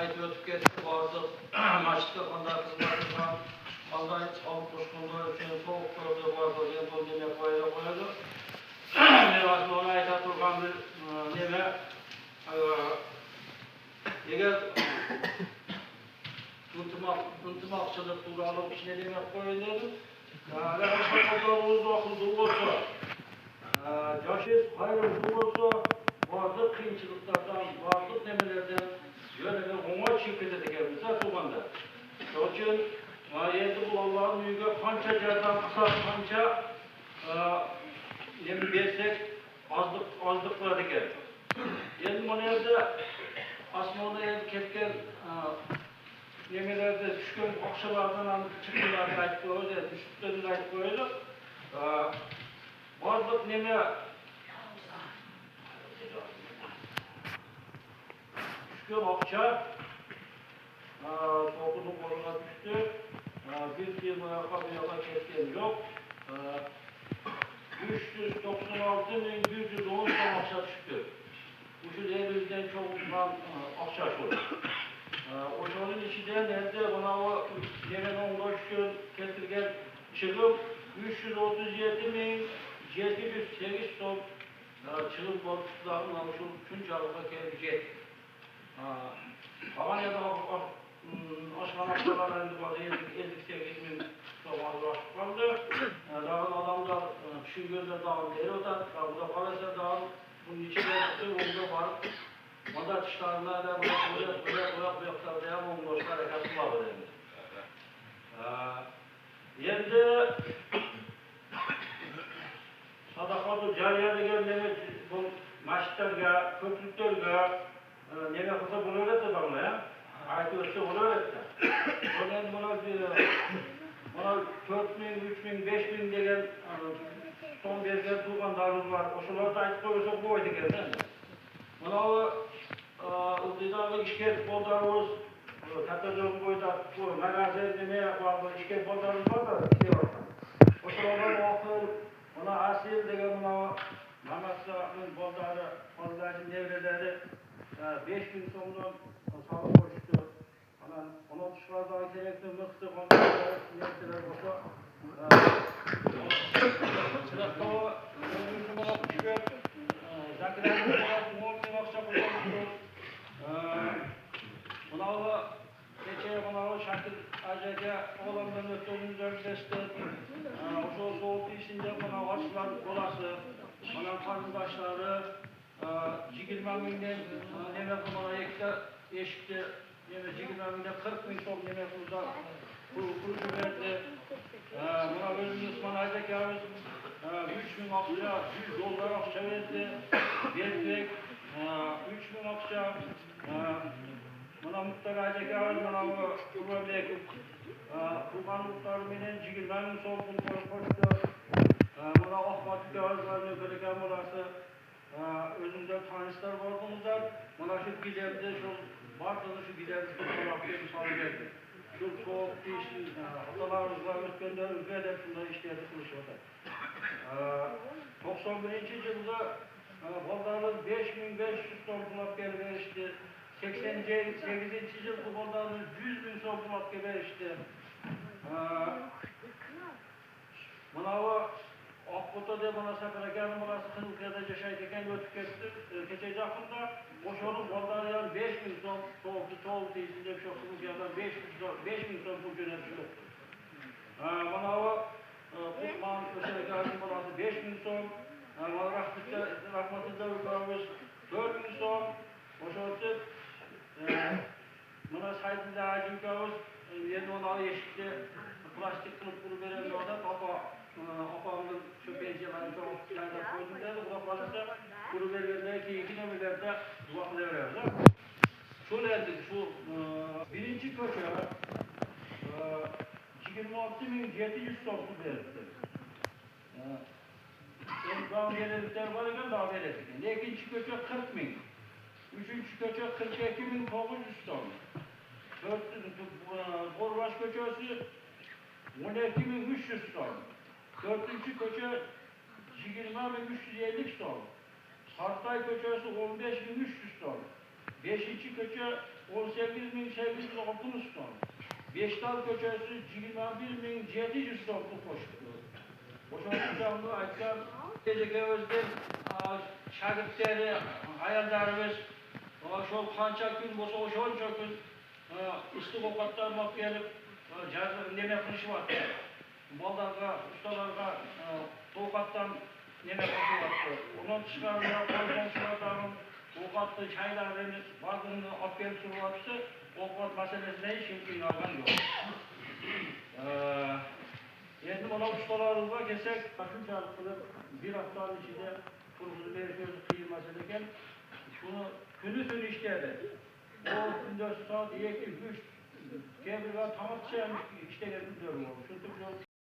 ayda ötüp geçti vardı. Maçta ondan kızlarından Allah'ın alıp koşkunluğu için soğuk gördüğü vardı. Yendon deme koydu. Aslında ona ait oturgan bir neme eğer ıntımakçılık turalım içine demek koyulur. Arkadaşlarımız okuduğu olsa, yaşız hayırlı olsa, varlık kıyınçılıklardan, varlık nemelerden yöneli ona şirket edekemizde tuğanda. Onun için ayeti bu Allah'ın büyüğü kança cerdan kısa kança nemi versek azlık var edeker. Yani bu nerede aslında ketken yemelerde düşkün akşalardan çıkımlarına ait koydu, düşüklerine ait koydu. Varlık neme düşkün akça topluluk oruna düştü. Bir yaka ketken yok. 396.110 ton akça düştü. Bu şu elimizden çoğundan akça şurada. O şunun içinde nerede bana o yemen 15 gün getirgen çıkıp 337.708 ton çıkıp balıklarla şu Tuncalık'a gelecek. Havanya'da aşkan akçalarında bazı 58.000 ton azlaşık kaldı. Dağın adamlar şu gözler dağın deri otar. Burada kalırsa dağın bunun içinde onda var. Onda çıkarına da bırak diye mongoşlar ekası var öyle. Yerde sadakatı cariyede gelmeme bu maçlarga, köprüklerga neme kısa bunu öğretti bana ya. Ayet ölçü bunu öğretti. Onun buna 4.000, 3.000, 5.000 degen son bergen tuğan darız var. Oşular da ayet koyuyorsa bu oydu geldi. Buna o ızdidağlı işker boldarımız Tatlıcığım boyda bu magaze demeye vardı, işker boldarımız var da o sırada okul, ona asil degen buna Mehmet'in boldarı devreleri 5.000 sonundan sağlık koştu. Ona tuşlardan gerekli mıhtı konuşuyor, sinirtiler boşa. Sırada o önümüzü bana kuşuyor. Zakire'nin muhakkak akşam kullanmışıyor. Bunallı geçeye bunallı Şakir Acı'ya oğlanların ötürünün ördeste o soğuk içinde buna açılan kolası, bana karındaşları, Cigilmemi'nden neme kumara eşikte Cigilmemi'nde 40.000 ton neme kumda kurucu verdi. Buna özümüz Osman Aydakârız 3.000 akça, $100 akça verdi. Verdik 3.000 akça. Buna muhtar Aydakârız, buna Kurbanlık. Kurban muhtarımının Cigilmemi'nin son kulları koştu. Buna Ahmet Gârız var, Nöbeleken burası. Özümde tanışlar vardığımızda bana şu giderdi, şu Bartın'ı şu giderdi, şu tarafıya misal verdi. Şu soğuk değişti, atalarımızla ötkende ülkede şunları işledi kılıçlarda. 91. yılda Boldar'ın 5.500 ton kulak verişti. 88. yıl bu Boldar'ın 100.000 ton kulak verişti. Buna o Akkota de bana sefere geldim burası Kınıklı'da yaşayırken götüketti. Geçecek hakkında boşanın Boldar'ın 5.000 ton soğuk değilsinde bir şoksunuz yerden 5.000 ton bu dönem yoktu. Bana o Kutman Öşer'e geldim burası 5.000 ton. Rahmetli'de yukarımız 4.000 ton. Boşantıp buna Saydın'da ağacı yukarımız yerine onu yeşikte plastik kılıp bunu veren orada Apağımın şu pençelerini çok güzelce koydum dedi. Bu da kalırsa kuru vergenler ki 2 demirlerde duvaklayıverdi. Şu nerede? Şu birinci köşe 26.700 ton su verdi. Daha gelirlikler var iken daha verirdik. İkinci köşe 40.000. Üçüncü köşe 42.900 ton. Borbaş köşesi 12.300 ton. Dördüncü köşe 20.350 ton. Sartay köşesi 15.300 ton. Beşinci köşe 18.860 ton. Beşdal köçesi 21.700 tonlu koştu. Oşanlıcamlı aytkan geceke özden şagirtleri, hayallarımız şol kança gün bolsa oşonça gün ıslık okatlanmak gelip neme kılışıvatdı. Ballarga, ustalarga tokattan neme kılışıvatdı. Ondan çıkarıya komşulardan tokatlı çaylarını, bazını apel suvatsı, tokat meselesine hiç imkin algan yok. Endi ona ustalarımıza gelsek, şunçalık kılıp bir haftanın içinde kurumuzu veriyoruz, kıyılması eken, şunu günü işledi. O 14 saat, 2, 3, Kevrika tamam çeymiş işlerini diyorum. Şu